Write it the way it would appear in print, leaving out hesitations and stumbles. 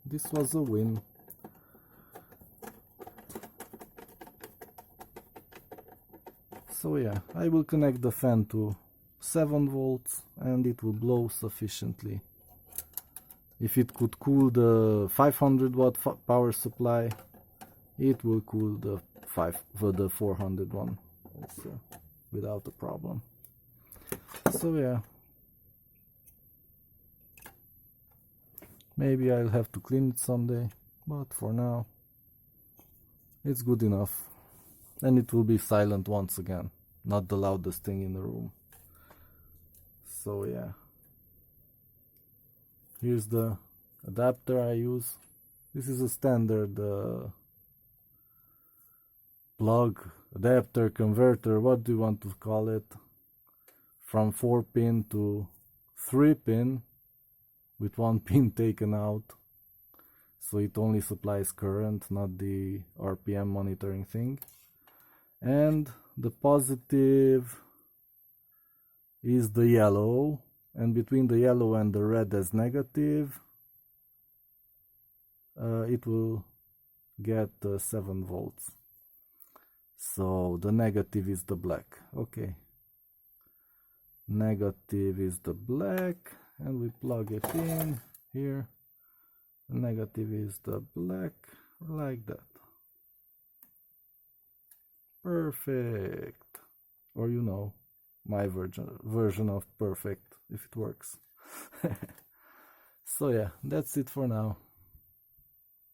this was a win. So yeah, I will connect the fan to 7 volts and it will blow sufficiently. If it could cool the 500 watt power supply, it will cool the 400 one also without a problem. So yeah, maybe I'll have to clean it someday, but for now it's good enough. And it will be silent once again, not the loudest thing in the room. So yeah, here's the adapter I use. This is a standard plug, adapter, converter, what do you want to call it, from 4-pin to 3-pin with 1 pin taken out, so it only supplies current, not the RPM monitoring thing. And the positive is the yellow, and between the yellow and the red as negative, it will get 7 volts. So the negative is the black. Okay, negative is the black, and we plug it in here. The negative is the black, like that. Perfect. Or you know, my version of perfect, if it works. So yeah, that's it for now.